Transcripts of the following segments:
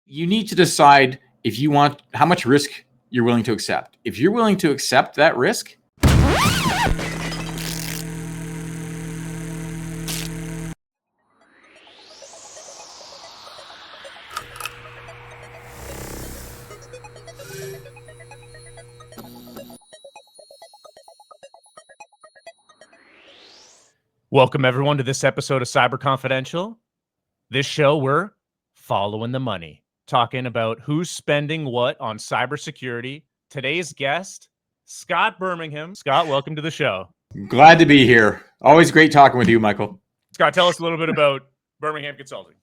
you need to decide if you want how much risk you're willing to accept. If you're willing to accept that risk, Welcome, everyone, to this episode of Cyber Confidential. This show, we're following the money, talking about who's spending what on cybersecurity. Today's guest, Scott Birmingham. Scott, welcome to the show. glad to be here. Always great talking with you, Michael. Scott, tell us a little bit about Birmingham Consulting.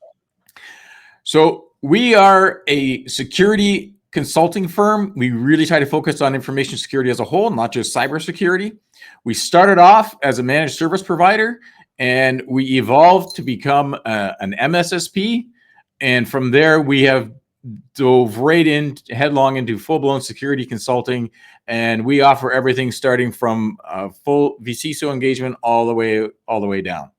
So we are a security consulting firm. We really try to focus on information security as a whole, not just cybersecurity. We started off as a managed service provider, and we evolved to become an MSSP. And from there, we have dove right in headlong into full-blown security consulting. And we offer everything starting from full vCISO engagement all the way down.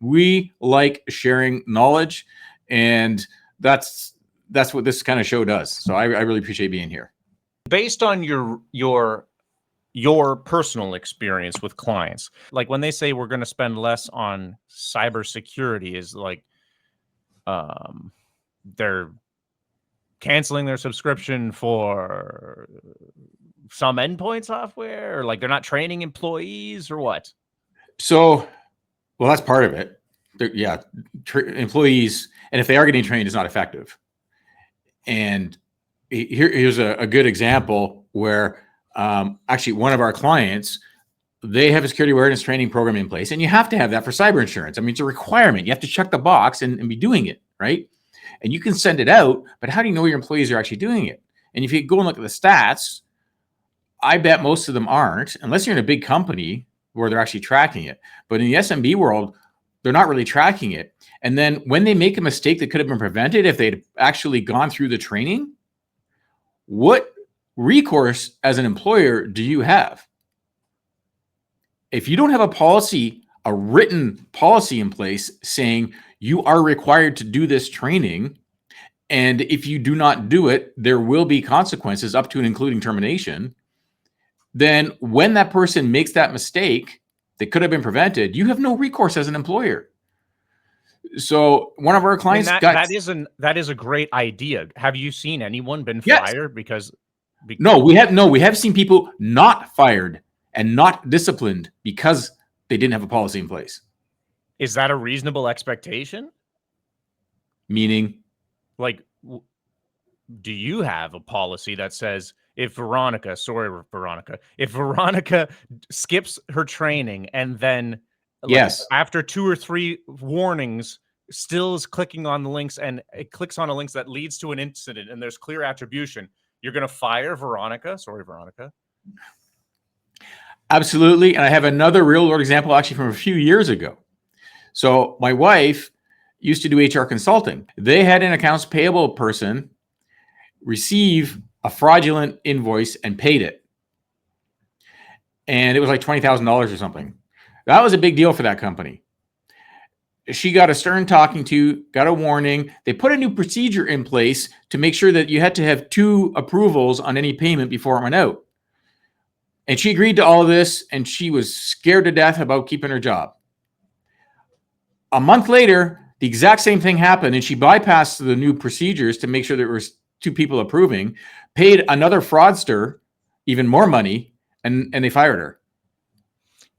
We like sharing knowledge, and that's what this kind of show does. So I really appreciate being here. Based on your personal experience with clients, like when they say we're going to spend less on cybersecurity, is like they're canceling their subscription for some endpoint software, or like they're not training employees, or what? So, well, that's part of it. Employees, and if they are getting trained, it's not effective. And here's a good example where actually one of our clients, they have a security awareness training program in place, and you have to have that for cyber insurance. I mean, it's a requirement. You have to check the box and be doing it, right? And you can send it out, but how do you know your employees are actually doing it? And if you go and look at the stats, I bet most of them aren't, unless you're in a big company where they're actually tracking it. But in the SMB world, they're not really tracking it. And then when they make a mistake that could have been prevented if they'd actually gone through the training, what recourse as an employer do you have? If you don't have a written policy in place saying you are required to do this training, and if you do not do it, there will be consequences up to and including termination, then when that person makes that mistake that could have been prevented, you have no recourse as an employer. So one of our clients that is a great idea. Have you seen anyone been fired because No, we have seen people not fired and not disciplined because they didn't have a policy in place. Is that a reasonable expectation? Meaning? Like, do you have a policy that says if Veronica skips her training and then after 2 or 3 warnings still is clicking on the links, and it clicks on a link that leads to an incident and there's clear attribution, you're going to fire Veronica? Sorry, Veronica. Absolutely. And I have another real world example actually from a few years ago. So my wife used to do HR consulting. They had an accounts payable person receive a fraudulent invoice and paid it. And it was like $20,000 or something. That was a big deal for that company. She got a stern talking to, got a warning. They put a new procedure in place to make sure that you had to have 2 approvals on any payment before it went out. And she agreed to all of this, and she was scared to death about keeping her job. A month later, the exact same thing happened, and she bypassed the new procedures to make sure there was 2 people approving, paid another fraudster even more money, and they fired her.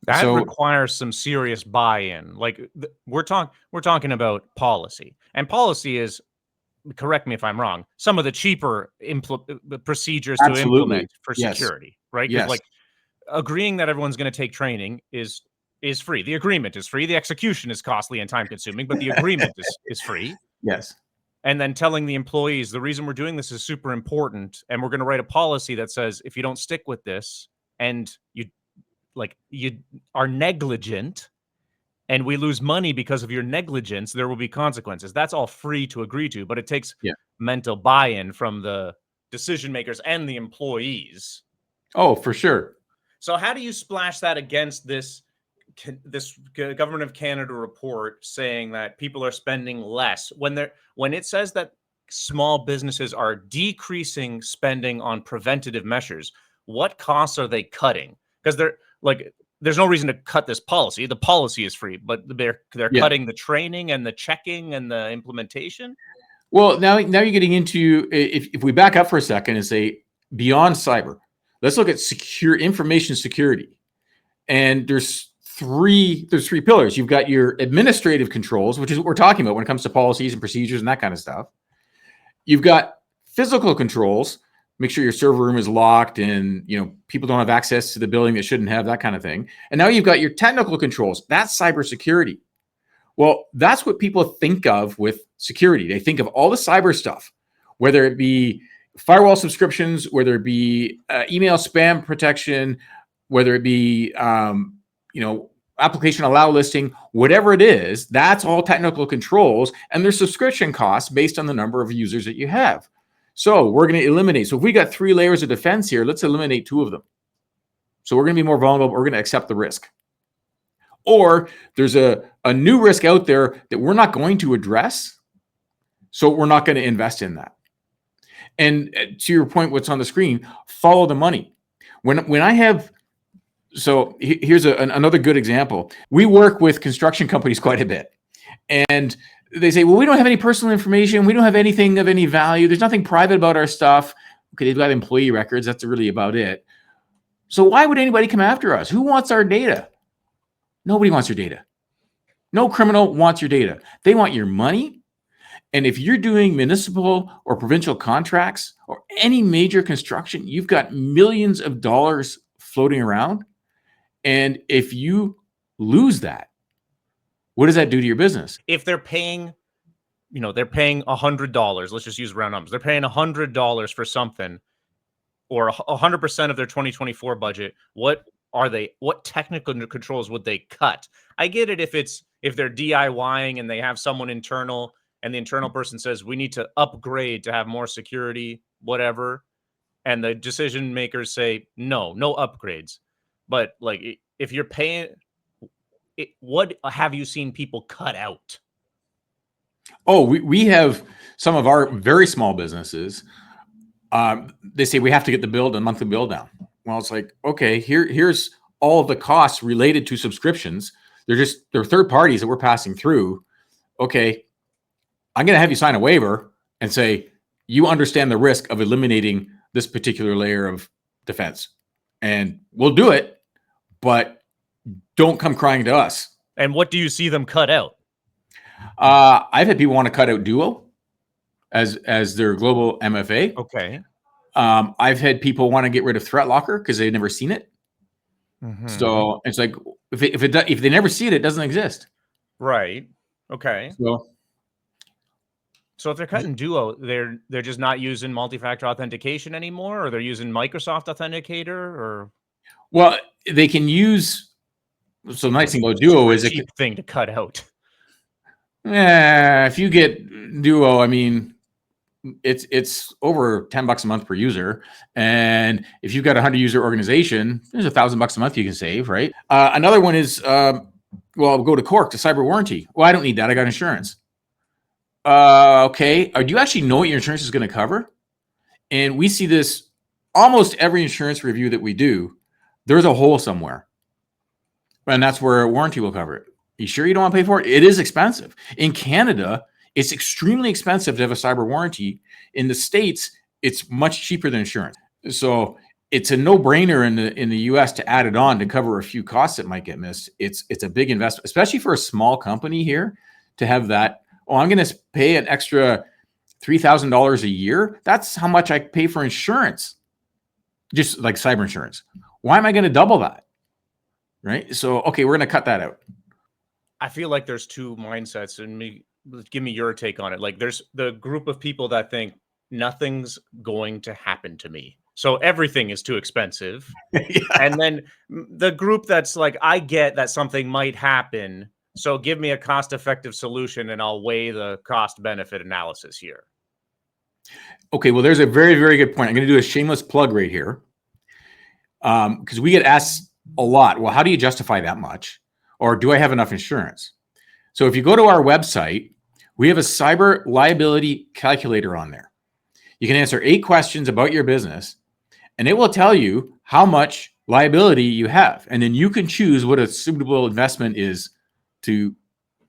That requires some serious buy-in. Like we're talking about policy, and policy is, correct me if I'm wrong, some of the cheaper procedures to implement for security, right? Yes. Like agreeing that everyone's going to take training is free. The agreement is free. The execution is costly and time-consuming, but the agreement is free. Yes. And then telling the employees the reason we're doing this is super important, and we're going to write a policy that says if you don't stick with this and you are negligent and we lose money because of your negligence, there will be consequences. That's all free to agree to, but it takes mental buy-in from the decision makers and the employees. Oh, for sure. So how do you splash that against this Government of Canada report saying that people are spending less when it says that small businesses are decreasing spending on preventative measures, what costs are they cutting? Because they're like, there's no reason to cut this policy. The policy is free, but they're Yeah. cutting the training and the checking and the implementation. Well, now you're getting into, if we back up for a second and say beyond cyber, let's look at secure information security. And there's three pillars. You've got your administrative controls, which is what we're talking about when it comes to policies and procedures and that kind of stuff. You've got physical controls, make sure your server room is locked and people don't have access to the building that shouldn't have, that kind of thing. And now you've got your technical controls. That's cybersecurity. Well, that's what people think of with security. They think of all the cyber stuff, whether it be firewall subscriptions, whether it be email spam protection, whether it be application allow listing, whatever it is, that's all technical controls, and there's subscription costs based on the number of users that you have. So we're going to eliminate. So if we got 3 layers of defense here, let's eliminate 2 of them. So we're going to be more vulnerable. We're going to accept the risk. Or there's a new risk out there that we're not going to address, so we're not going to invest in that. And to your point, what's on the screen, follow the money. When I have, so here's another good example. We work with construction companies quite a bit, and they say, well, we don't have any personal information. We don't have anything of any value. There's nothing private about our stuff. Okay, they've got employee records. That's really about it. So why would anybody come after us? Who wants our data? Nobody wants your data. No criminal wants your data. They want your money. And if you're doing municipal or provincial contracts or any major construction, you've got millions of dollars floating around. And if you lose that, what does that do to your business? If they're paying, they're paying $100, let's just use round numbers. They're paying $100 for something, or 100% of their 2024 budget. What technical controls would they cut? I get it if they're DIYing and they have someone internal and the internal person says, we need to upgrade to have more security, whatever. And the decision makers say, no upgrades. But like, if you're paying, what have you seen people cut out? Oh, we have some of our very small businesses. They say we have to get the monthly bill down. Well, it's like, okay, here's all of the costs related to subscriptions. They're third parties that we're passing through. Okay, I'm going to have you sign a waiver and say, you understand the risk of eliminating this particular layer of defense. And we'll do it, but don't come crying to us. And what do you see them cut out? I've had people want to cut out Duo as their global MFA. Okay. I've had people want to get rid of Threat Locker because they've never seen it. Mm-hmm. So it's like, if they never see it, it doesn't exist. Right. Okay. So if they're cutting Duo, they're just not using multi-factor authentication anymore, or they're using Microsoft Authenticator, or? Well, they can use. So the nice thing about Duo is a cheap thing to cut out. Yeah, if you get Duo, I mean, it's over $10 a month per user, and if you've got a 100-user organization, there's $1,000 a month you can save, right? Another one is, go to Cork to cyber warranty. Well, I don't need that. I got insurance. Okay. Do you actually know what your insurance is going to cover? And we see this almost every insurance review that we do. There's a hole somewhere, and that's where a warranty will cover it. You sure you don't want to pay for it? It is expensive. In Canada, it's extremely expensive to have a cyber warranty. In the States, it's much cheaper than insurance. So it's a no-brainer in the US to add it on to cover a few costs that might get missed. It's a big investment, especially for a small company here, to have that. Oh, I'm going to pay an extra $3,000 a year. That's how much I pay for insurance, just like cyber insurance. Why am I going to double that? Right? So, okay, we're going to cut that out. I feel like there's 2 mindsets, and give me your take on it. Like, there's the group of people that think nothing's going to happen to me, so everything is too expensive. Yeah. And then the group that's like, I get that something might happen, so give me a cost-effective solution and I'll weigh the cost-benefit analysis here. Okay, well, there's a very, very good point. I'm going to do a shameless plug right here, because we get asked a lot, well, how do you justify that much? Or do I have enough insurance? So if you go to our website, We have a cyber liability calculator on there. You can answer 8 questions about your business, and it will tell you how much liability you have. And then you can choose what a suitable investment is to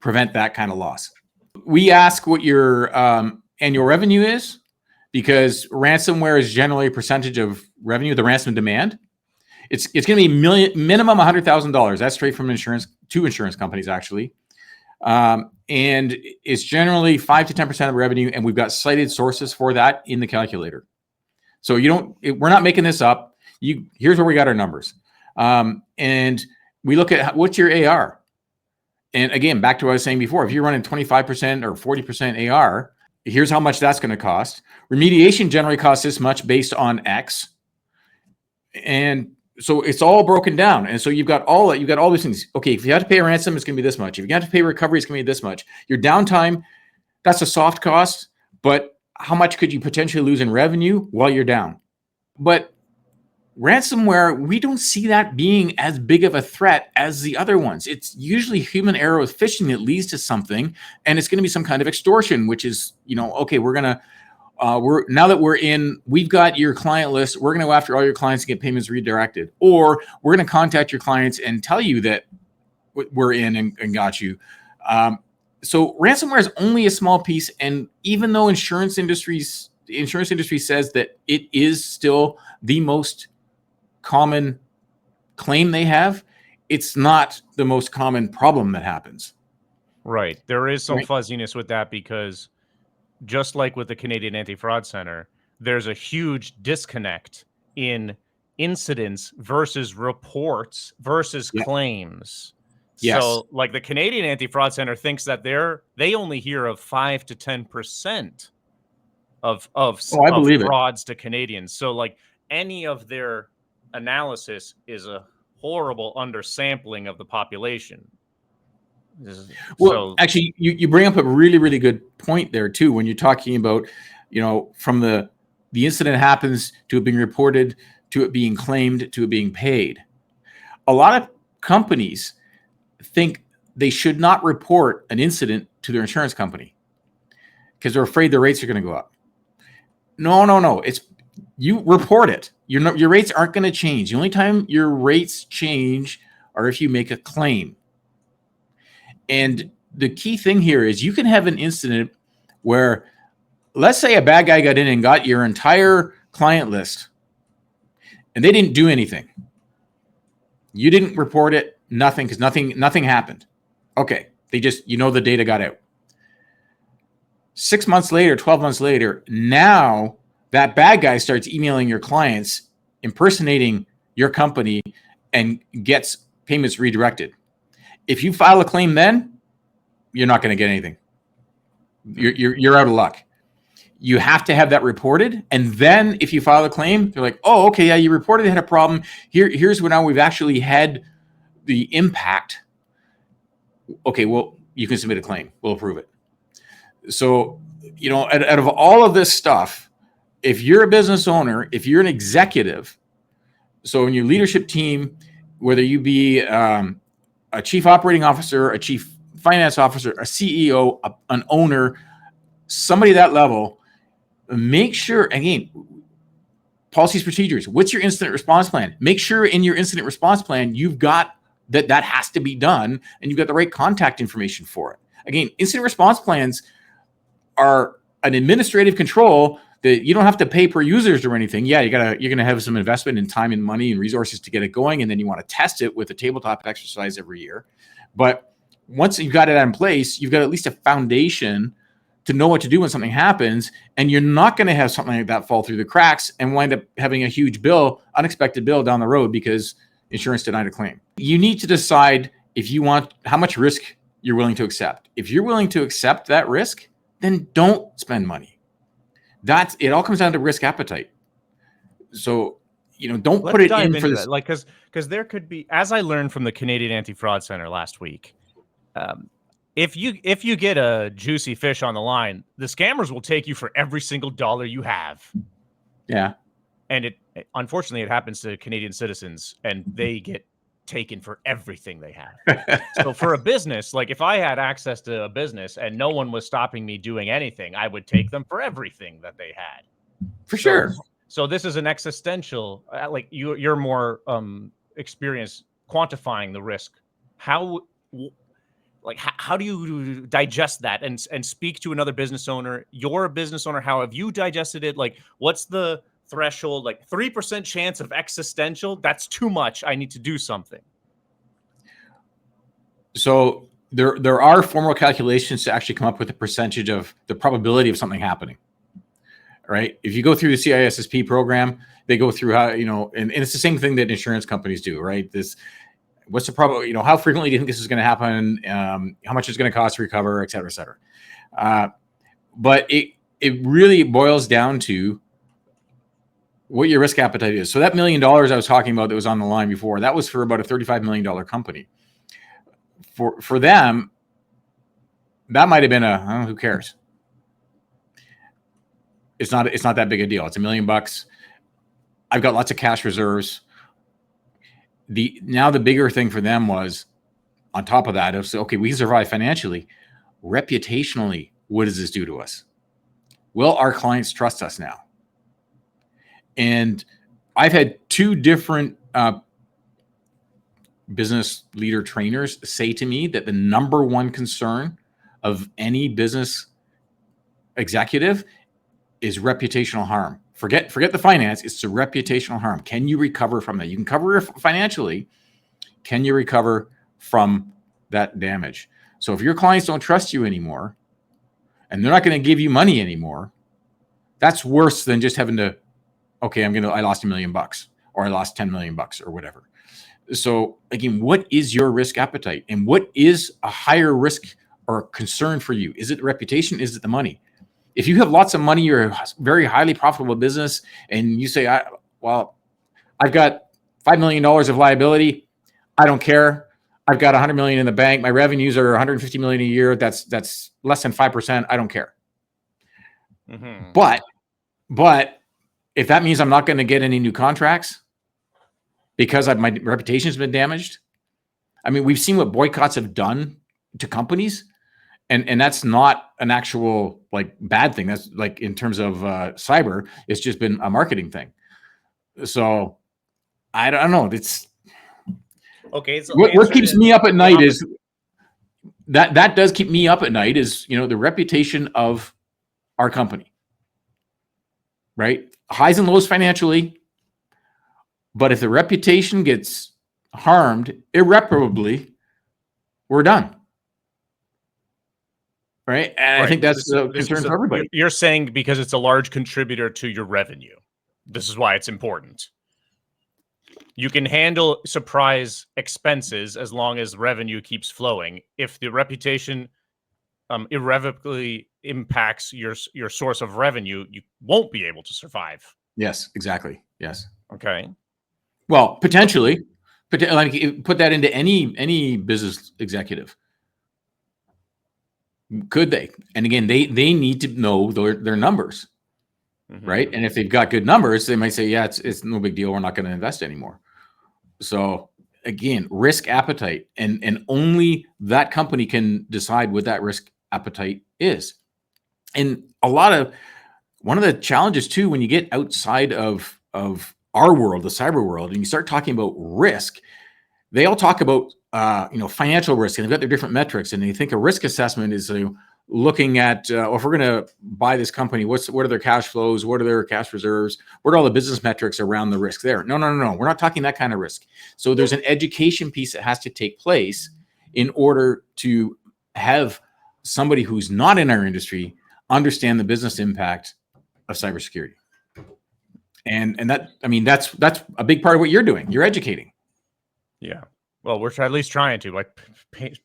prevent that kind of loss. We ask what your annual revenue is, because ransomware is generally a percentage of revenue, the ransom demand. It's going to be minimum $100,000. That's straight from two insurance companies, actually. And it's generally 5 to 10% of revenue, and we've got cited sources for that in the calculator. So we're not making this up. Here's where we got our numbers. And we look at what's your AR. And again, back to what I was saying before, if you're running 25% or 40% AR, here's how much that's going to cost. Remediation generally costs this much based on X. And so it's all broken down. And so you've got all these things. Okay, if you have to pay a ransom, it's going to be this much. If you have to pay recovery, it's going to be this much. Your downtime, that's a soft cost, but how much could you potentially lose in revenue while you're down? But ransomware, we don't see that being as big of a threat as the other ones. It's usually human error with phishing that leads to something, and it's going to be some kind of extortion, which is, okay, now that we've got your client list, we're going to go after all your clients and get payments redirected, or we're going to contact your clients and tell you that we're in and got you. So ransomware is only a small piece, and even though the insurance industry says that it is still the most common claim they have, it's not the most common problem that happens. Right. There is some fuzziness with that, because just like with the Canadian Anti-Fraud Center, there's a huge disconnect in incidents versus reports versus claims. Yes. So like the Canadian Anti-Fraud Center thinks that they only hear of 5 to 10% of frauds to Canadians. So like any of their analysis is a horrible undersampling of the population. Well, actually, you bring up a really, really good point there too, when you're talking about, from the incident happens to it being reported, to it being claimed, to it being paid. A lot of companies think they should not report an incident to their insurance company because they're afraid their rates are going to go up. No. You report it. Your rates aren't going to change. The only time your rates change are if you make a claim. And the key thing here is you can have an incident where, let's say a bad guy got in and got your entire client list and they didn't do anything. You didn't report it, nothing, because nothing happened. Okay, they just, the data got out. 6 months later, 12 months later, now that bad guy starts emailing your clients, impersonating your company, and gets payments redirected. If you file a claim then, you're not going to get anything. You're out of luck. You have to have that reported. And then if you file a claim, they're like, oh, okay, yeah, you reported it had a problem. Here's what now we've actually had the impact. Okay, well, you can submit a claim. We'll approve it. So, out of all of this stuff, if you're a business owner, if you're an executive, so in your leadership team, whether you be a chief operating officer, a chief finance officer, a CEO, an owner, somebody at that level, make sure, again, policies, procedures, what's your incident response plan? Make sure in your incident response plan, you've got that has to be done and you've got the right contact information for it. Again, incident response plans are an administrative control that you don't have to pay per users or anything. Yeah, you're going to have some investment in time and money and resources to get it going, and then you want to test it with a tabletop exercise every year. But once you've got it in place, you've got at least a foundation to know what to do when something happens, and you're not going to have something like that fall through the cracks and wind up having a huge bill, unexpected bill down the road because insurance denied a claim. You need to decide how much risk you're willing to accept. If you're willing to accept that risk, then don't spend money. It all comes down to risk appetite. So, don't put it in for this. Like, because there could be, as I learned from the Canadian Anti-Fraud Center last week, if you get a juicy fish on the line, the scammers will take you for every single dollar you have. Yeah. And unfortunately, it happens to Canadian citizens, and they get taken for everything they have. So for a business, like if I had access to a business and no one was stopping me doing anything, I would take them for everything that they had. For sure. So this is an existential, like you're more experienced quantifying the risk. How do you digest that and speak to another business owner? You're a business owner. How have you digested it? Like, what's the threshold? Like 3% chance of existential? That's too much. I need to do something. So there are formal calculations to actually come up with a percentage of the probability of something happening. Right? If you go through the CISSP program, they go through how, and it's the same thing that insurance companies do, right? What's the probability, how frequently do you think this is going to happen? How much it's going to cost to recover, et cetera, et cetera. But it really boils down to what your risk appetite is. So that $1 million I was talking about that was on the line before, that was for about a $35 million company. For them, that might have been who cares? It's not that big a deal. It's $1 million. I've got lots of cash reserves. Now the bigger thing for them was, on top of that, it was, okay, we can survive financially. Reputationally, what does this do to us? Will our clients trust us now? And I've had two different business leader trainers say to me that the number one concern of any business executive is reputational harm. Forget the finance. It's the reputational harm. Can you recover from that? You can cover financially. Can you recover from that damage? So if your clients don't trust you anymore and they're not going to give you money anymore, that's worse than just having to, okay, I lost $1 million or I lost $10 million or whatever. So again, what is your risk appetite and what is a higher risk or concern for you? Is it reputation? Is it the money? If you have lots of money, you're a very highly profitable business, and you say, I've got $5 million of liability. I don't care. I've got $100 million in the bank. My revenues are $150 million a year. That's less than 5%. I don't care. Mm-hmm. But if that means I'm not going to get any new contracts because my reputation has been damaged, I mean, we've seen what boycotts have done to companies. And that's not an actual bad thing. That's in terms of cyber, it's just been a marketing thing. So I don't know. It's okay. So what keeps me up at night is that does keep me up at night is, the reputation of our company, right? Highs and lows financially. But if the reputation gets harmed irreparably, we're done. Right. And I think that's a concern for everybody. You're saying because it's a large contributor to your revenue. This is why it's important. You can handle surprise expenses as long as revenue keeps flowing. If the reputation irrevocably impacts your source of revenue, you won't be able to survive. Yes, exactly. Yes. Okay. Well, potentially, put that into any business executive. Could they? And again, they need to know their numbers, mm-hmm. right? And if they've got good numbers, they might say, yeah, it's no big deal. We're not going to invest anymore. So again, risk appetite, and only that company can decide what that risk appetite is. And one of the challenges too, when you get outside of our world, the cyber world, and you start talking about risk, they all talk about financial risk, and they've got their different metrics. And you think a risk assessment is looking at, if we're going to buy this company, what are their cash flows? What are their cash reserves? What are all the business metrics around the risk there? No. We're not talking that kind of risk. So there's an education piece that has to take place in order to have somebody who's not in our industry understand the business impact of cybersecurity. And that's a big part of what you're doing. You're educating. Yeah. Well, we're at least trying to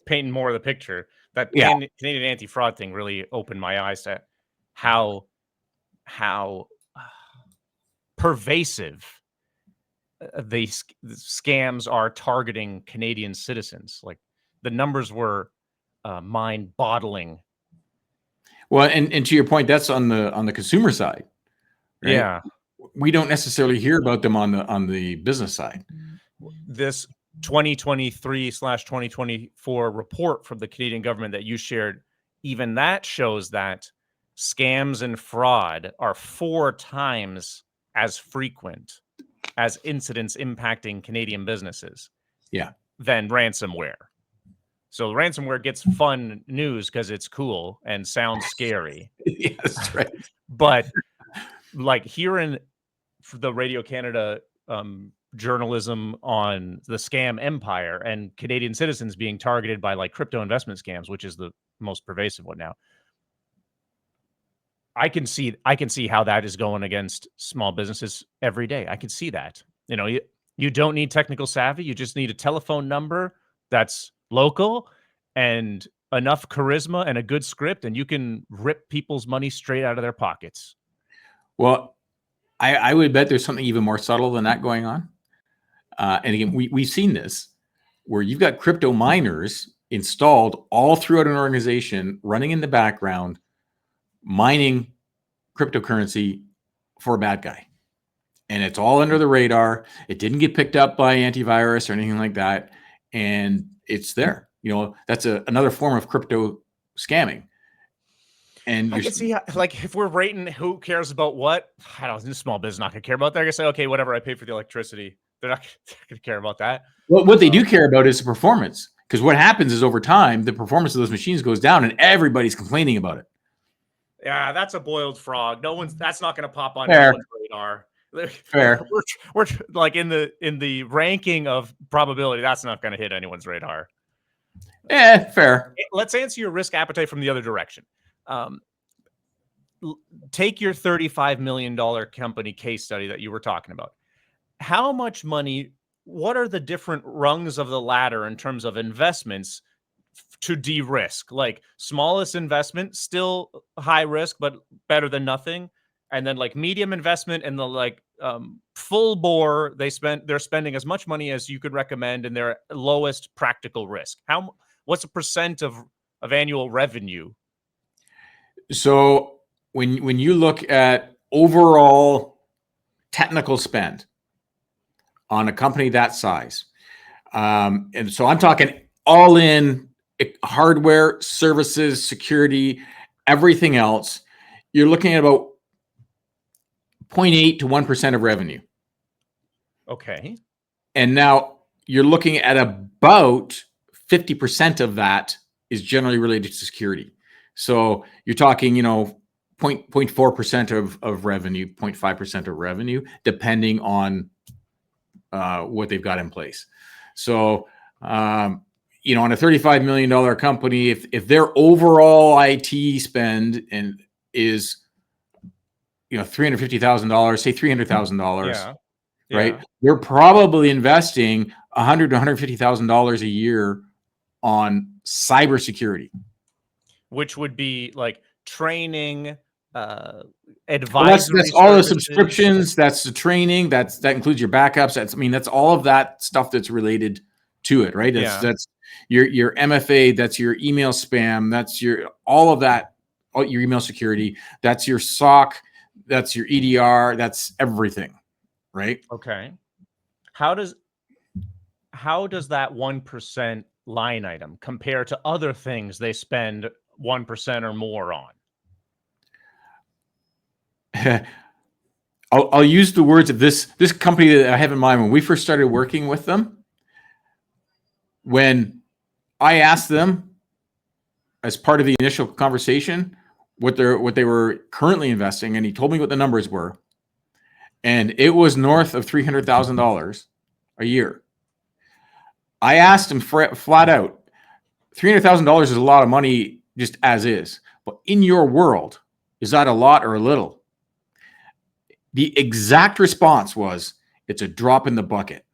painting more of the picture. That Canadian anti-fraud thing really opened my eyes to how pervasive the scams are targeting Canadian citizens. Like the numbers were mind-boggling. Well, and to your point, that's on the consumer side. Right? Yeah, we don't necessarily hear about them on the business side. 2023/2024 report from the Canadian government that you shared, even that shows that scams and fraud are 4 times as frequent as incidents impacting Canadian businesses Yeah. than ransomware. So ransomware gets fun news because it's cool and sounds scary. Yes, right. But like hearing the Radio Canada journalism on the scam empire and Canadian citizens being targeted by like crypto investment scams, which is the most pervasive one now. I can see how that is going against small businesses every day. I can see that. You know, you don't need technical savvy. You just need a telephone number that's local and enough charisma and a good script, and you can rip people's money straight out of their pockets. Well, I would bet there's something even more subtle than that going on. And again, we've seen this where you've got crypto miners installed all throughout an organization running in the background, mining cryptocurrency for a bad guy. And it's all under the radar. It didn't get picked up by antivirus or anything like that. And it's there. You know, that's another form of crypto scamming. And I can see how, like, if we're rating who cares about what, I don't know, small business not gonna care about that. I can say, okay, whatever, I pay for the electricity. They're not gonna care about that. What they do care about is the performance. Because what happens is over time, the performance of those machines goes down and everybody's complaining about it. Yeah, that's a boiled frog. That's not gonna pop on Fair. anyone's radar. Fair. We're like in the ranking of probability, that's not gonna hit anyone's radar. Fair. Let's answer your risk appetite from the other direction. Take your $35 million company case study that you were talking about. How much money, what are the different rungs of the ladder in terms of investments to de-risk? Like smallest investment, still high risk, but better than nothing. And then like medium investment and the like full bore, they're spending as much money as you could recommend in their lowest practical risk. What's a percent of annual revenue? So when you look at overall technical spend on a company that size, and so I'm talking all in hardware, services, security, everything else, you're looking at about 0.8 to 1% of revenue. Okay. And now you're looking at about 50% of that is generally related to security. So you're talking, 0.4% of revenue, 0.5% of revenue, depending on what they've got in place. So, on a $35 million company, if their overall IT spend is, $350,000, say $300,000, right? They're probably investing $100,000 to $150,000 a year on cybersecurity, which would be like training, advisory. Well, that's all the subscriptions. That's the training. That includes your backups. That's all of that stuff that's related to it, right? That's your MFA. That's your email spam. That's all of that. Your email security. That's your SOC. That's your EDR. That's everything, right? Okay. How does that 1% line item compare to other things they spend 1% or more on? I'll use the words of this company that I have in mind when we first started working with them. When I asked them as part of the initial conversation what they were currently investing, and he told me what the numbers were, and it was north of $300,000 a year. I asked him flat out, $300,000 is a lot of money just as is, but in your world, is that a lot or a little? The exact response was, it's a drop in the bucket.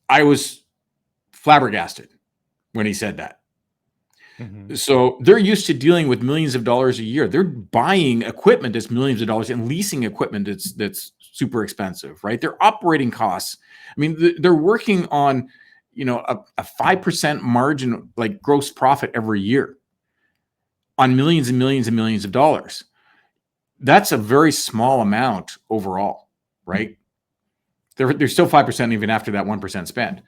I was flabbergasted when he said that. Mm-hmm. So they're used to dealing with millions of dollars a year. They're buying equipment that's millions of dollars and leasing equipment that's super expensive, right? Their operating costs. I mean, they're working on, a 5% margin, like gross profit every year on millions and millions and millions of dollars. That's a very small amount overall, right? They're still 5% even after that 1% spend.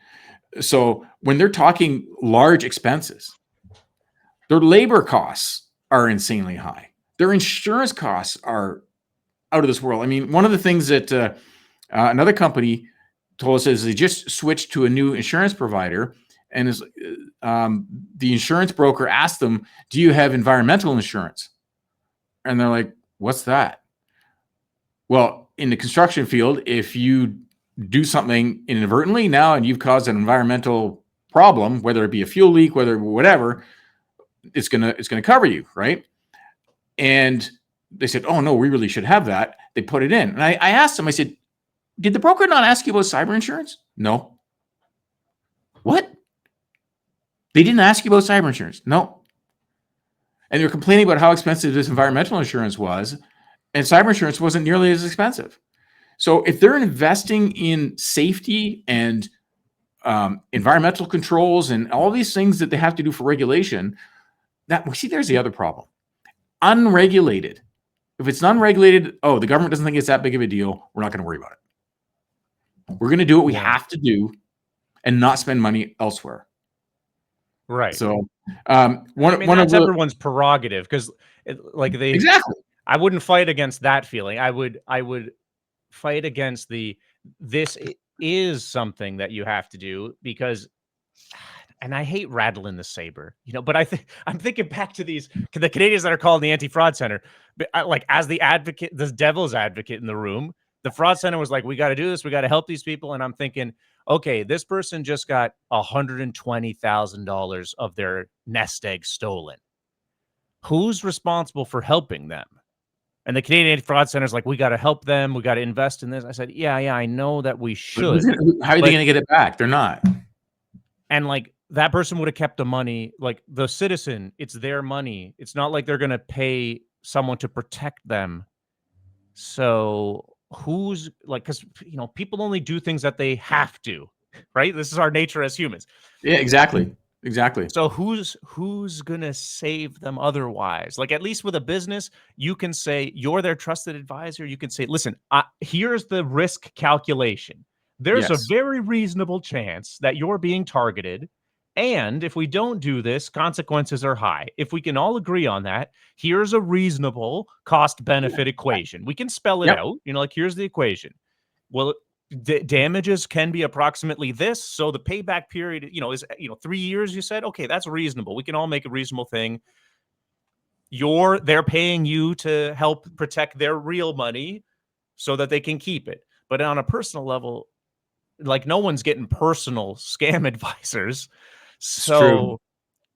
So when they're talking large expenses, their labor costs are insanely high. Their insurance costs are out of this world. I mean, one of the things that another company told us is they just switched to a new insurance provider, and the insurance broker asked them, "Do you have environmental insurance?" And they're like, "What's that?" Well, in the construction field, if you do something inadvertently now and you've caused an environmental problem, whether it be a fuel leak, whatever, it's gonna cover you, right? And they said, "Oh no, we really should have that." They put it in, and I asked them. I said, "Did the broker not ask you about cyber insurance?" "No." "What? They didn't ask you about cyber insurance?" "No." And they were complaining about how expensive this environmental insurance was, and cyber insurance wasn't nearly as expensive. So if they're investing in safety and environmental controls and all these things that they have to do for regulation, there's the other problem. Unregulated. If it's unregulated, the government doesn't think it's that big of a deal, we're not going to worry about it. We're going to do what we have to do and not spend money elsewhere. Right. So that's everyone's prerogative, because exactly. I wouldn't fight against that feeling. I would fight against this is something that you have to do, because, and I hate rattling the saber, but I'm thinking back to the Canadians that are called the Anti-Fraud Center. But as the advocate, the devil's advocate in the room, the fraud center was like, "We got to do this. We got to help these people." And I'm thinking, okay, this person just got $120,000 of their nest egg stolen. Who's responsible for helping them? And the Canadian Fraud Center is like, "We got to help them. We got to invest in this." I said, yeah, I know that we should. How are they going to get it back? They're not. And that person would have kept the money. The citizen, it's their money. It's not like they're going to pay someone to protect them. So who's because people only do things that they have to, right? This is our nature as humans. Yeah, exactly. So who's gonna save them otherwise? At least with a business, you can say you're their trusted advisor. You can say, "Listen, here's the risk calculation. There's a very reasonable chance that you're being targeted. And if we don't do this, consequences are high. If we can all agree on that, here's a reasonable cost-benefit equation. We can spell it out. Here's the equation. Well, damages can be approximately this. So the payback period, is 3 years. You said, okay, that's reasonable. We can all make a reasonable thing. They're paying you to help protect their real money so that they can keep it. But on a personal level, no one's getting personal scam advisors. So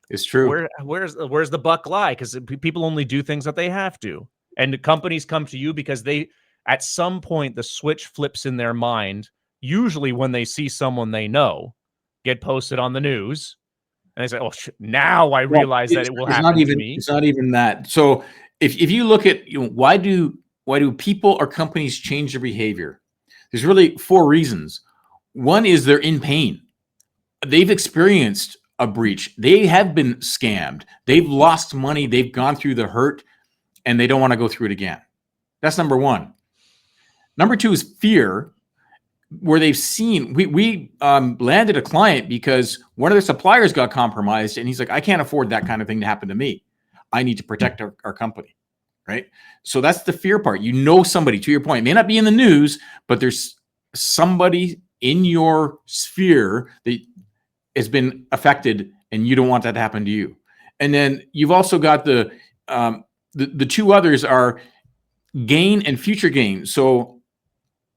it's true. Where's the buck lie? Because people only do things that they have to, and the companies come to you because at some point the switch flips in their mind. Usually when they see someone they know get posted on the news, and they say, "Oh, now I realize that it will happen to me." It's not even that. So if you look at why do people or companies change their behavior? There's really 4 reasons. One is they're in pain. They've experienced a breach. They have been scammed. They've lost money. They've gone through the hurt, and they don't want to go through it again. That's number 1. Number 2 is fear, where they've seen. We landed a client because one of their suppliers got compromised, and he's like, "I can't afford that kind of thing to happen to me. I need to protect our company." Right? So that's the fear part. Somebody, to your point, it may not be in the news, but there's somebody in your sphere that has been affected, and you don't want that to happen to you. And then you've also got the 2 others are gain and future gain. So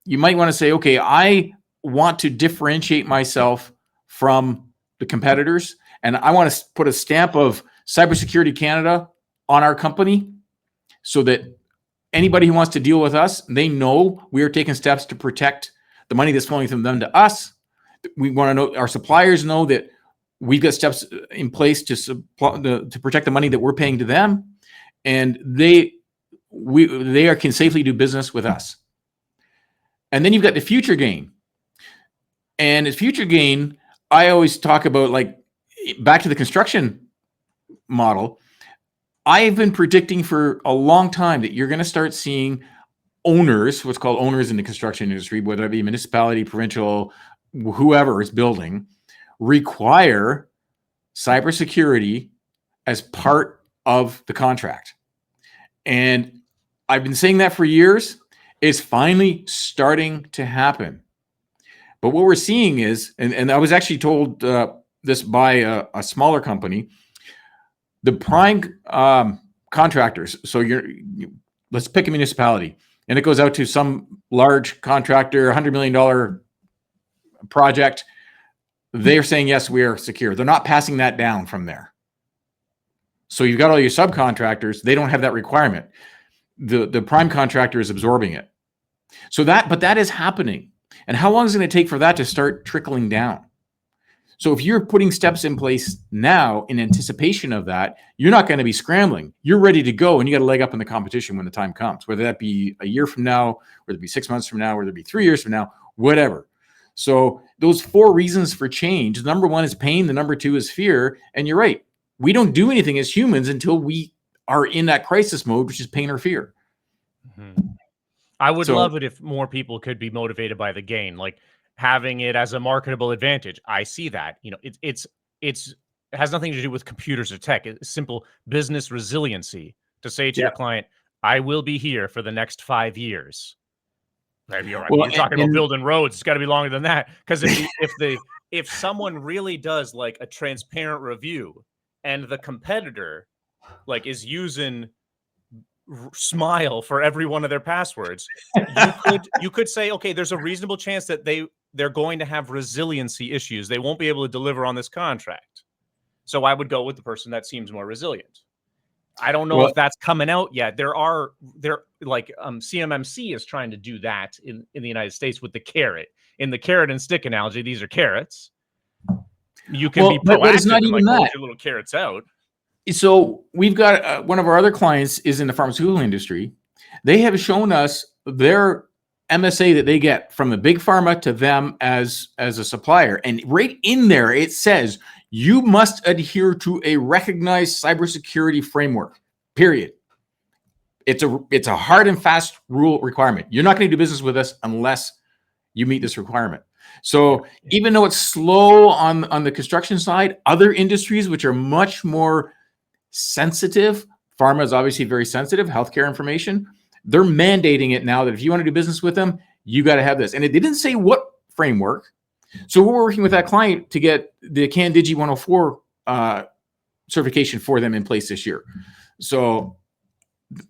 you might want to say, okay, I want to differentiate myself from the competitors, and I want to put a stamp of Cybersecurity Canada on our company so that anybody who wants to deal with us, they know we are taking steps to protect the money that's flowing from them to us. We want to know, our suppliers know that we've got steps in place to protect the money that we're paying to them, and they can safely do business with us. And then you've got the future gain. And as future gain, I always talk about, back to the construction model. I've been predicting for a long time that you're going to start seeing owners, what's called owners in the construction industry, whether it be municipality, provincial, whoever is building, require cybersecurity as part of the contract. And I've been saying that for years. It's finally starting to happen. But what we're seeing is, and I was actually told this by a smaller company, the prime contractors. So let's pick a municipality, and it goes out to some large contractor, $100 million project. They're saying, yes, we are secure. They're not passing that down from there. So you've got all your subcontractors. They don't have that requirement. The prime contractor is absorbing it. But that is happening. And how long is it going to take for that to start trickling down? So if you're putting steps in place now in anticipation of that, you're not going to be scrambling. You're ready to go, and you got a leg up in the competition when the time comes, whether that be a year from now, whether it be 6 months from now, whether it be 3 years from now, whatever. So those 4 reasons for change, the number 1 is pain, the number 2 is fear. And you're right. We don't do anything as humans until we are in that crisis mode, which is pain or fear. Mm-hmm. I would love it if more people could be motivated by the gain, like having it as a marketable advantage. I see that. It has nothing to do with computers or tech. It's simple business resiliency to say to your client, I will be here for the next 5 years. You're talking about building roads. It's got to be longer than that. Because if someone really does like a transparent review and the competitor like is using Smile for every one of their passwords, you could say, okay, there's a reasonable chance that they're going to have resiliency issues. They won't be able to deliver on this contract. So I would go with the person that seems more resilient. I don't know if that's coming out yet. CMMC is trying to do that in the United States with the carrot. In the carrot and stick analogy, these are carrots. You can be proactive but it's not even that. Your little carrots out. So we've got one of our other clients is in the pharmaceutical industry. They have shown us their MSA that they get from the big pharma to them as a supplier. And right in there, it says you must adhere to a recognized cybersecurity framework, period. It's a hard and fast rule requirement. You're not going to do business with us unless you meet this requirement. So even though it's slow on the construction side, other industries which are much more sensitive, pharma is obviously very sensitive, healthcare information, they're mandating it now that if you want to do business with them, you got to have this. And it didn't say what framework. So we're working with that client to get the CAN Digi 104 certification for them in place this year. So,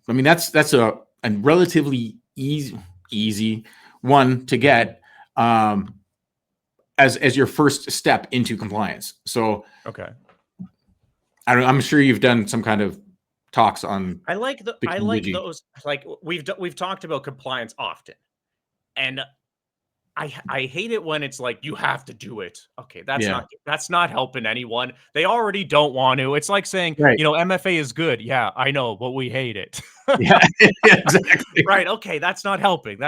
I mean, that's a relatively easy one to get as your first step into compliance. So, okay. I'm sure you've done some kind of talks on. I like those. Like we've talked about compliance often, and I hate it when it's like you have to do it. Okay, that's not helping anyone. They already don't want to. It's like saying, MFA is good. Yeah, I know, but we hate it. Yeah, exactly. Right. Okay, that's not helping.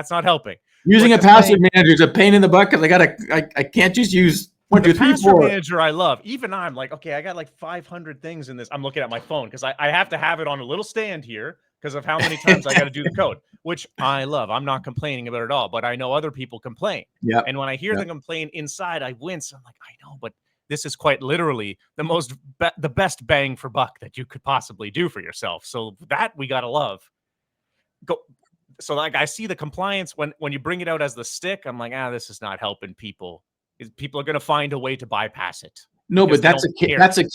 Using a password manager is a pain in the butt because I can't just use 1, 2, 3, 4. Manager I love. Even I'm like, okay, I got like 500 things in this. I'm looking at my phone because I have to have it on a little stand here because of how many times I got to do the code, which I love. I'm not complaining about it at all, but I know other people complain. Yeah. And when I hear them complain inside, I wince. I'm like, I know, but this is quite literally the best bang for buck that you could possibly do for yourself. So that we got to love. So like I see the compliance when you bring it out as the stick, I'm like, this is not helping people. People are going to find a way to bypass it. No, but that's a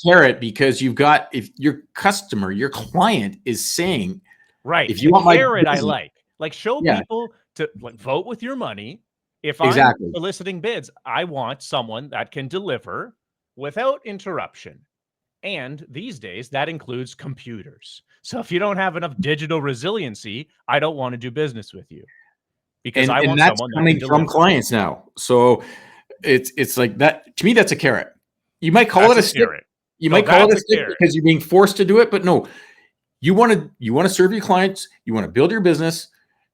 carrot because if your customer, your client is saying, right. If you want carrot, I like show people to vote with your money. If I'm soliciting bids, I want someone that can deliver without interruption. And these days that includes computers. So if you don't have enough digital resiliency, I don't want to do business with you because I want someone coming from clients now. So it's like that. To me, that's a carrot. You might call it a stick. You might call it a stick because you're being forced to do it. But no, you want to serve your clients. You want to build your business.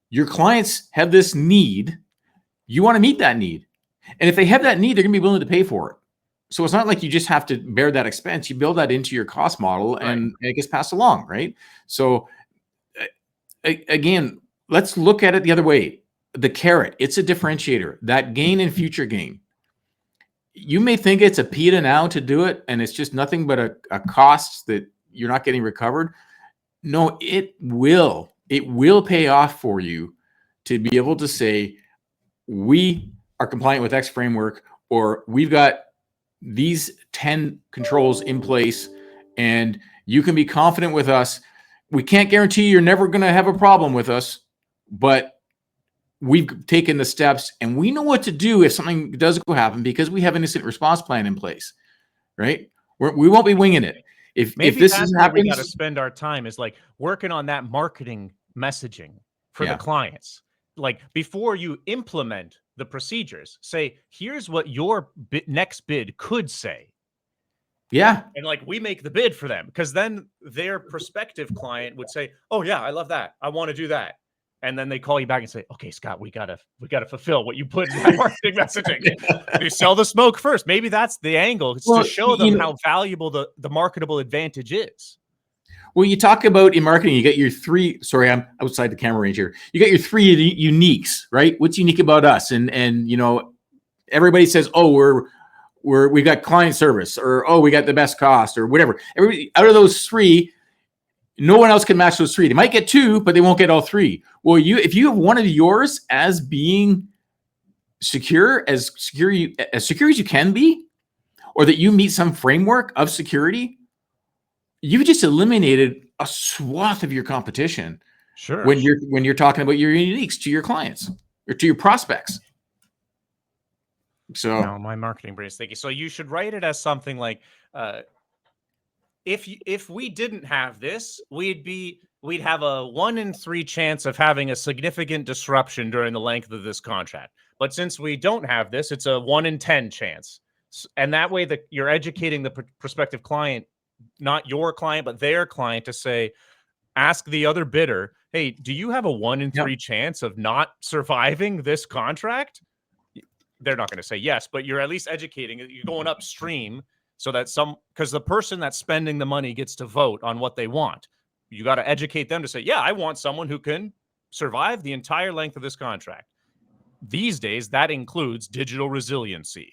Your clients have this need. You want to meet that need. And if they have that need, they're going to be willing to pay for it. So it's not like you just have to bear that expense. You build that into your cost model and it gets passed along, right? So again, let's look at it the other way. The carrot, it's a differentiator, that gain and future gain. You may think it's a PITA now to do it, and it's just nothing but a cost that you're not getting recovered. No, it will pay off for you to be able to say, we are compliant with X framework, or we've got these 10 controls in place, and you can be confident with us. We can't guarantee you're never going to have a problem with us, but we've taken the steps and we know what to do if something does go happen because we have an incident response plan in place, right? We won't be winging it. If this that's happens, where we got to spend our time is like working on that marketing messaging for the clients. Like before you implement the procedures, say, here's what your next bid could say. Yeah. And like we make the bid for them, because then their prospective client would say, oh yeah, I love that. I want to do that. And then they call you back and say, okay, Scott, we gotta fulfill what you put in that marketing messaging. You sell the smoke first. Maybe that's the angle. It's to show them how valuable the marketable advantage is. Well, you talk about in marketing, you get your three, sorry, I'm outside the camera range here. You got your three uniques, right? What's unique about us? And you know, everybody says, oh, we've got client service, or oh, we got the best cost, or whatever. Everybody, out of those three, no one else can match those three. They might get two, but they won't get all three. Well, if you have one of yours as being secure as secure as you can be, or that you meet some framework of security, you've just eliminated a swath of your competition. Sure. When you're talking about your uniques to your clients or to your prospects. So no, my marketing brain is thinking. So you should write it as something like, if we didn't have this, we'd have a 1 in 3 chance of having a significant disruption during the length of this contract. But since we don't have this, it's a 1 in 10 chance. And that way you're educating the prospective client, not your client, but their client, to say, ask the other bidder, hey, do you have a 1 in 3 chance of not surviving this contract? They're not going to say yes, but you're at least educating. You're going upstream so that because the person that's spending the money gets to vote on what they want. You got to educate them to say, yeah, I want someone who can survive the entire length of this contract. These days, that includes digital resiliency.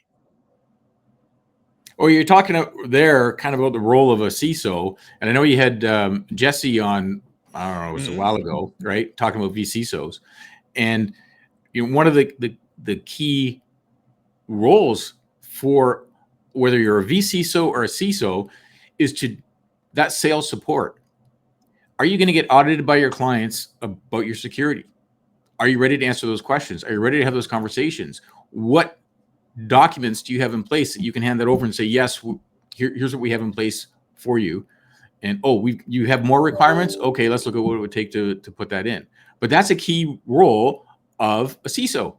Well, you're talking there kind of about the role of a CISO. And I know you had Jesse on, I don't know, it was a while ago, right? Talking about vCISOs. And you know, one of the key roles for whether you're a vCISO or a CISO is that sales support. Are you going to get audited by your clients about your security? Are you ready to answer those questions? Are you ready to have those conversations? What documents do you have in place that you can hand that over and say, yes, here's what we have in place for you. And you have more requirements. Okay, let's look at what it would take to put that in. But that's a key role of a CISO.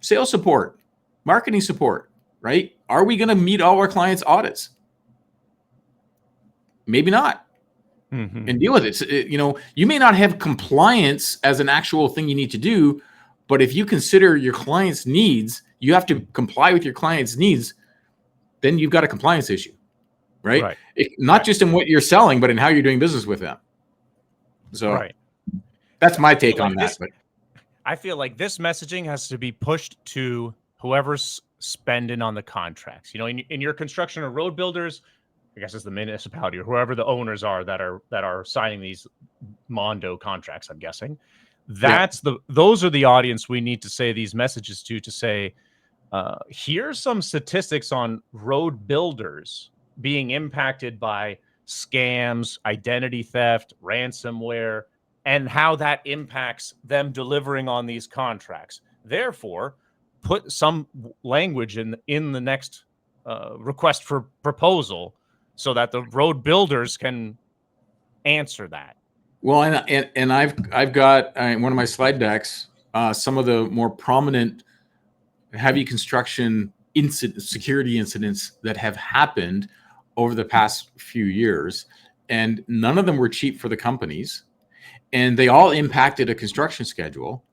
Sales support, marketing support, right? Are we going to meet all our clients' audits? Maybe not. And deal with it. You know, you may not have compliance as an actual thing you need to do, but if you consider your client's needs, you have to comply with your client's needs, then you've got a compliance issue, right? Not just in what you're selling, but in how you're doing business with them. So that's my take on that. But I feel like this messaging has to be pushed to whoever's spending on the contracts. You know, in your construction or road builders, I guess it's the municipality or whoever the owners are that are signing these Mondo contracts, I'm guessing. Those are the audience we need to say these messages to say, here's some statistics on road builders being impacted by scams, identity theft, ransomware, and how that impacts them delivering on these contracts. Therefore, put some language in the next request for proposal so that the road builders can answer that. Well, and I've got one of my slide decks, some of the more prominent heavy construction security incidents that have happened over the past few years, and none of them were cheap for the companies, and they all impacted a construction schedule,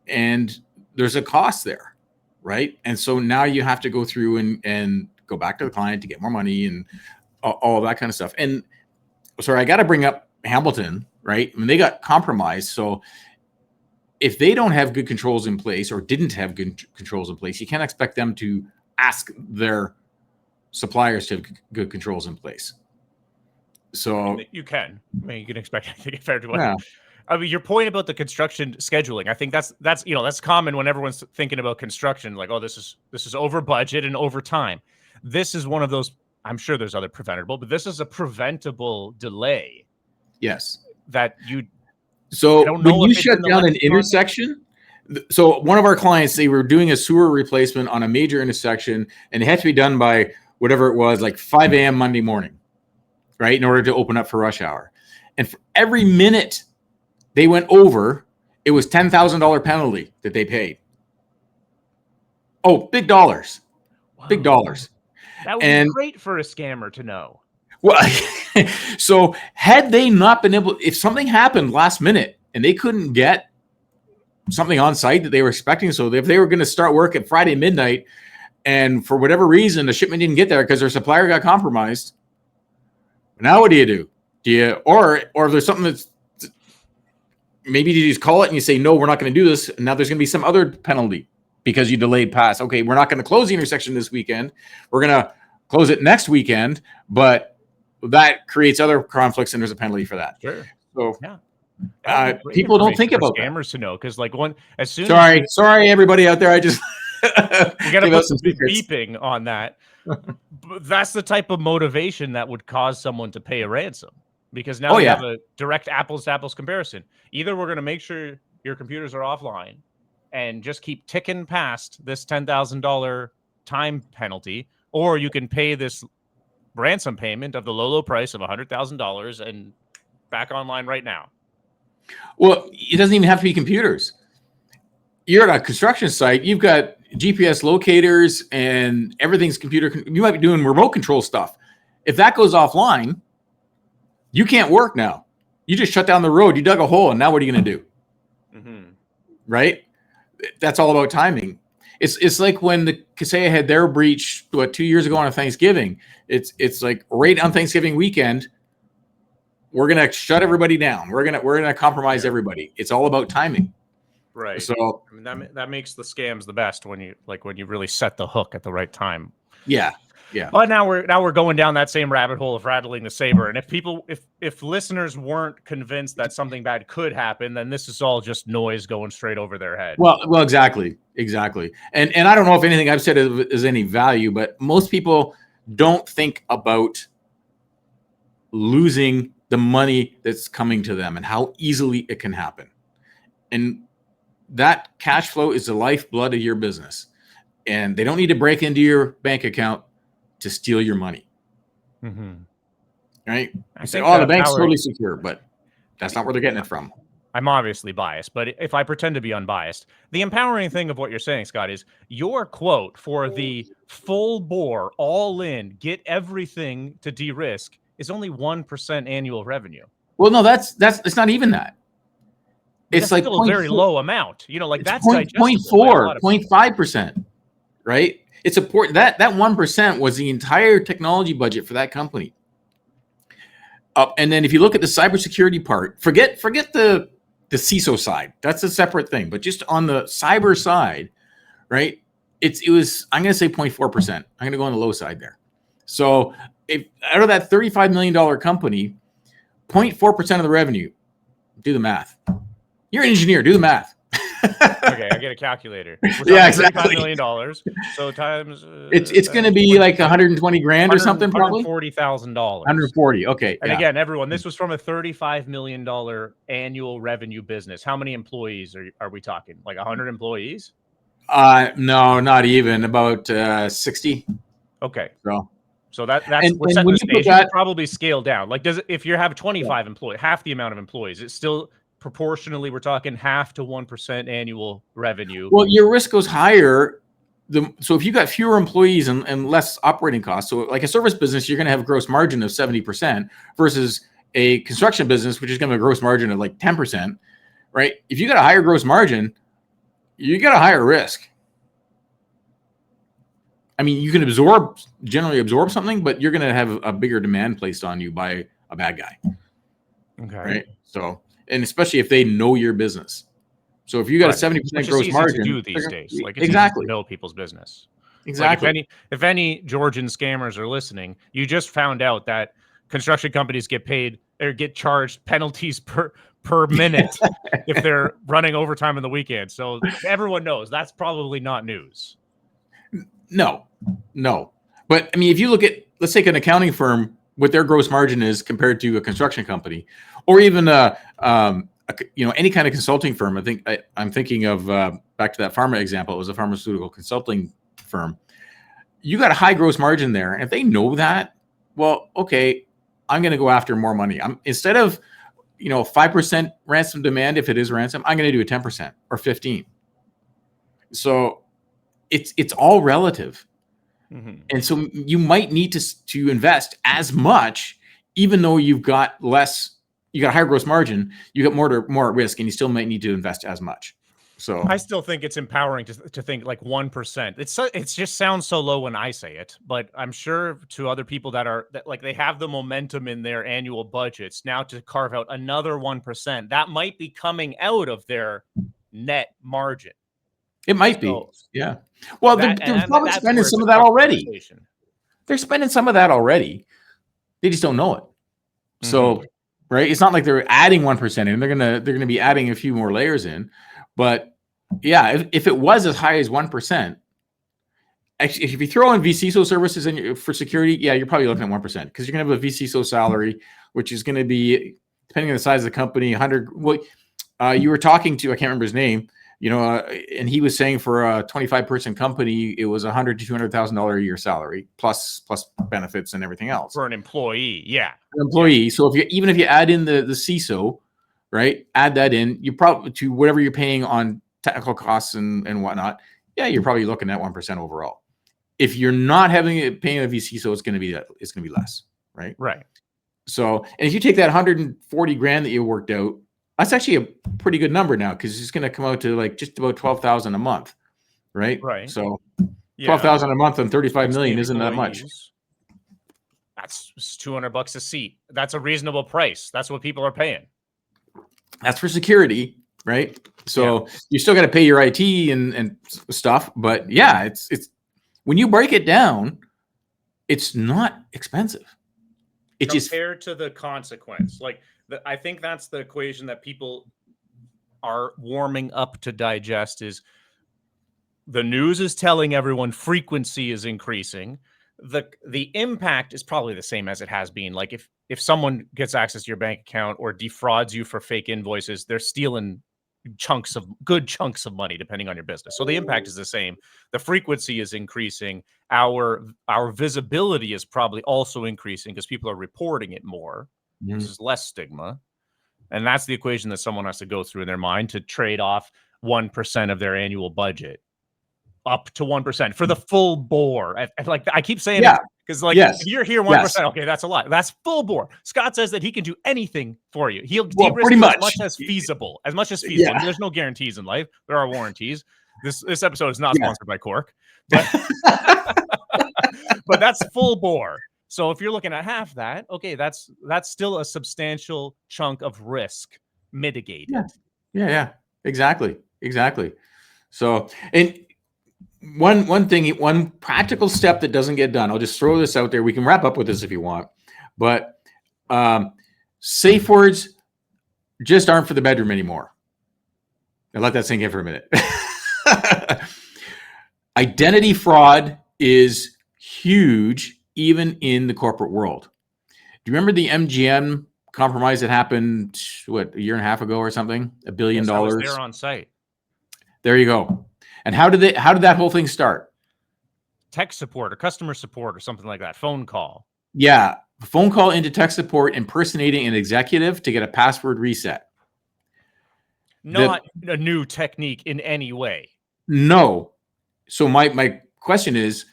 and there's a cost there, right? And so now you have to go through and go back to the client to get more money and all of that kind of stuff. And sorry, I got to bring up Hamilton, right? I mean, they got compromised. So if they don't have good controls in place or didn't have good controls in place, you can't expect them to ask their suppliers to have good controls in place. So you can. I mean, you can expect anything fair to yeah. I mean, your point about the construction scheduling, I think that's common when everyone's thinking about construction, like, oh, this is over budget and over time. This is one of those, I'm sure there's other preventable, but this is a preventable delay. Yes. That you So don't when know you if it's shut in the down an lexicon. intersection, so one of our clients, they were doing a sewer replacement on a major intersection, and it had to be done by whatever it was, like 5 a.m. Monday morning, right, in order to open up for rush hour. And for every minute they went over, it was $10,000 penalty that they paid. Oh, big dollars. Wow. Big dollars. That would be great for a scammer to know. Well, so had they not been able, if something happened last minute and they couldn't get something on site that they were expecting, so if they were going to start work at Friday midnight and for whatever reason the shipment didn't get there because their supplier got compromised, now what do you do? Or if there's something that's, maybe you just call it and you say, no, we're not going to do this. And now there's going to be some other penalty because you delayed past. Okay, we're not going to close the intersection this weekend. We're going to close it next weekend, but that creates other conflicts and there's a penalty for that. Sure. So yeah. People don't think about scammers to know, because like as soon sorry everybody out there, I just you got to put some beeping on that. That's the type of motivation that would cause someone to pay a ransom, because now you have a direct apples to apples comparison. Either we're going to make sure your computers are offline and just keep ticking past this $10,000 time penalty, or you can pay this ransom payment of the low price of $100,000 and back online right now. Well, it doesn't even have to be computers. You're at a construction site, you've got GPS locators and everything's computer. You might be doing remote control stuff. If that goes offline, you can't work now. You just shut down the road. You dug a hole, and now what are you going to do? Mm-hmm. Right? That's all about timing. It's like when the Kaseya had their breach 2 years ago on a Thanksgiving. It's like right on Thanksgiving weekend, we're gonna shut everybody down. We're gonna compromise everybody. It's all about timing. Right. So I mean, that makes the scams the best when you really set the hook at the right time. Yeah. Yeah. But now we're going down that same rabbit hole of rattling the saber. And if listeners weren't convinced that something bad could happen, then this is all just noise going straight over their head. Well, exactly. And I don't know if anything I've said is any value, but most people don't think about losing the money that's coming to them and how easily it can happen. And that cash flow is the lifeblood of your business. And they don't need to break into your bank account to steal your money. Mm-hmm. Right? I say, the bank's totally secure, but that's not where they're getting it from. I'm obviously biased, but if I pretend to be unbiased, the empowering thing of what you're saying, Scott, is your quote for the full bore, all in, get everything to de-risk is only 1% annual revenue. Well, no, that's it's not even that. It's like still a very low amount. That's 0.4, 0.5%, right? It's important that 1% was the entire technology budget for that company. And then if you look at the cybersecurity part, forget the CISO side. That's a separate thing. But just on the cyber side, right? It was, I'm going to say 0.4%. I'm going to go on the low side there. So if out of that $35 million company, 0.4% of the revenue, do the math. You're an engineer, do the math. Okay, I get a calculator. Yeah, exactly. $35 million. So times it's going to be like 120 grand or something, probably $140,000. 140. Okay. And again, everyone, this was from a $35 million annual revenue business. How many employees are we talking? Like 100 employees? No, not even, about 60. Okay. So that's and we're setting when the stage. You could probably scale down. Like, if you have 25 employees, half the amount of employees, it's still proportionally, we're talking half to 1% annual revenue. Well, your risk goes higher. So if you got fewer employees and less operating costs, so like a service business, you're going to have a gross margin of 70% versus a construction business, which is going to have a gross margin of like 10%, right? If you got a higher gross margin, you got a higher risk. I mean, you can generally absorb something, but you're going to have a bigger demand placed on you by a bad guy. Okay. Right. So, and especially if they know your business. So if you got a Right. 70% Which is gross easy to margin, do these days. Like, it's easy exactly, to know people's business. Like, exactly. if any Georgian scammers are listening, you just found out that construction companies get paid or get charged penalties per minute if they're running overtime on the weekend. So everyone knows that's probably not news. No, no. But I mean, if you look at, let's take an accounting firm, what their gross margin is compared to a construction company, or even any kind of consulting firm. I'm thinking of back to that pharma example. It was a pharmaceutical consulting firm. You got a high gross margin there, and if they know that, well, okay, I'm going to go after more money. I'm instead of 5% ransom demand, if it is ransom, I'm going to do a 10% or 15. So it's all relative. Mm-hmm. And so you might need to invest as much, even though you've got a higher gross margin, you got more at risk, and you still might need to invest as much. So I still think it's empowering to think like 1%. It just sounds so low when I say it, but I'm sure to other people that like they have the momentum in their annual budgets now to carve out another 1%. That might be coming out of their net margin. it might be, yeah. Well, they're probably spending some of that already. They're spending some of that already. They just don't know it. So, right, it's not like they're adding 1% in. They're gonna be adding a few more layers in, but yeah, if it was as high as 1%, actually, if you throw in vCISO services for security, yeah, you're probably looking at 1% because you're gonna have a vCISO salary, which is gonna be, depending on the size of the company, 100. Well, you were talking to, I can't remember his name, and he was saying for a 25-person company, it was $100,000 to $200,000 a year salary plus benefits and everything else for an employee. Yeah, an employee. Yeah. So even if you add in the CISO, right, add that in, you probably to whatever you're paying on technical costs and whatnot. Yeah, you're probably looking at 1% overall. If you're not paying a vCISO, it's going to be less, right? Right. So, and if you take that 140 grand that you worked out, that's actually a pretty good number now because it's going to come out to like just about 12,000 a month, right? Right. So, 12,000 a month on 35 million isn't that much. That's $200 a seat. That's a reasonable price. That's what people are paying. That's for security, right? So you still got to pay your IT and stuff, but yeah, it's when you break it down, it's not expensive. It compared to the consequence. Like I think that's the equation that people are warming up to digest is the news is telling everyone frequency is increasing. The impact is probably the same as it has been. Like if someone gets access to your bank account or defrauds you for fake invoices, they're stealing good chunks of money depending on your business. So the impact is the same. The frequency is increasing. Our visibility is probably also increasing because people are reporting it more. Mm-hmm. This is less stigma. And that's the equation that someone has to go through in their mind to trade off 1% of their annual budget up to 1% for the full bore. Like I keep saying it because if you're here 1%, okay, that's a lot. That's full bore. Scott says that he can do anything for you. He'll de-risk you as much as feasible. Yeah. There's no guarantees in life. There are warranties. This episode is not sponsored by Cork, but but that's full bore. So if you're looking at half that, okay, that's still a substantial chunk of risk mitigated. Yeah, exactly. So, and one practical step that doesn't get done, I'll just throw this out there. We can wrap up with this if you want, but safe words just aren't for the bedroom anymore. Now let that sink in for a minute. Identity fraud is huge, even in the corporate world. Do you remember the MGM compromise that happened, a year and a half ago or something? $1 billion. I was there on site. There you go. And how did that whole thing start? Tech support or customer support or something like that. Phone call. Yeah. A phone call into tech support impersonating an executive to get a password reset. Not a new technique in any way. No. So my question is,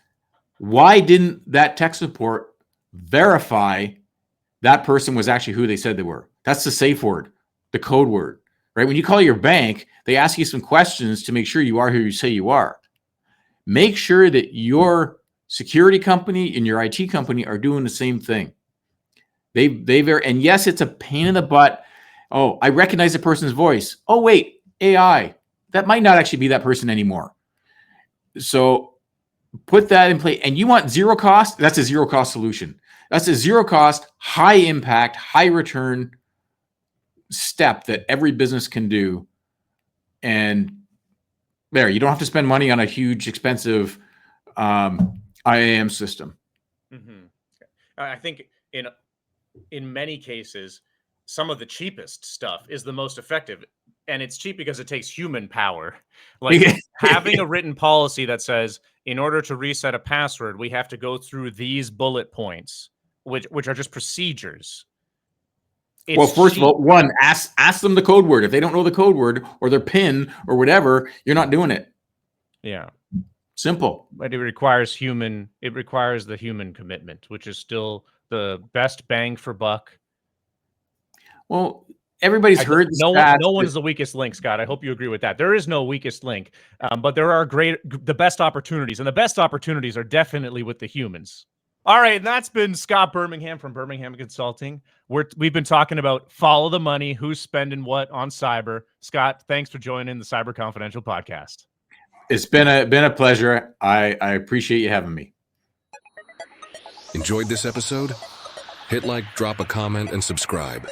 why didn't that tech support verify that person was actually who they said they were? That's the safe word, the code word, right? When you call your bank, they ask you some questions to make sure you are who you say you are. Make sure that your security company and your IT company are doing the same thing. And yes, it's a pain in the butt. Oh, I recognize the person's voice. Oh, wait, AI. that might not actually be that person anymore. So put that in place. And you want zero cost? That's a zero cost solution. That's a zero cost, high impact, high return step that every business can do. And there, you don't have to spend money on a huge, expensive IAM system. Mm-hmm. I think in many cases, some of the cheapest stuff is the most effective. And it's cheap because it takes human power. Like having a written policy that says, in order to reset a password, we have to go through these bullet points, which are just procedures. Well, first of all, one, ask them the code word. If they don't know the code word or their PIN or whatever, you're not doing it. Yeah. Simple. But it requires the human commitment, which is still the best bang for buck. Well, everybody's heard no one is the weakest link, Scott. I hope you agree with that. There is no weakest link, but there are the best opportunities, and the best opportunities are definitely with the humans. All right, and that's been Scott Birmingham from Birmingham Consulting. We've been talking about follow the money, who's spending what on cyber. Scott, thanks for joining the Cyber Confidential podcast. It's been a pleasure. I appreciate you having me. Enjoyed this episode? Hit like, drop a comment, and subscribe.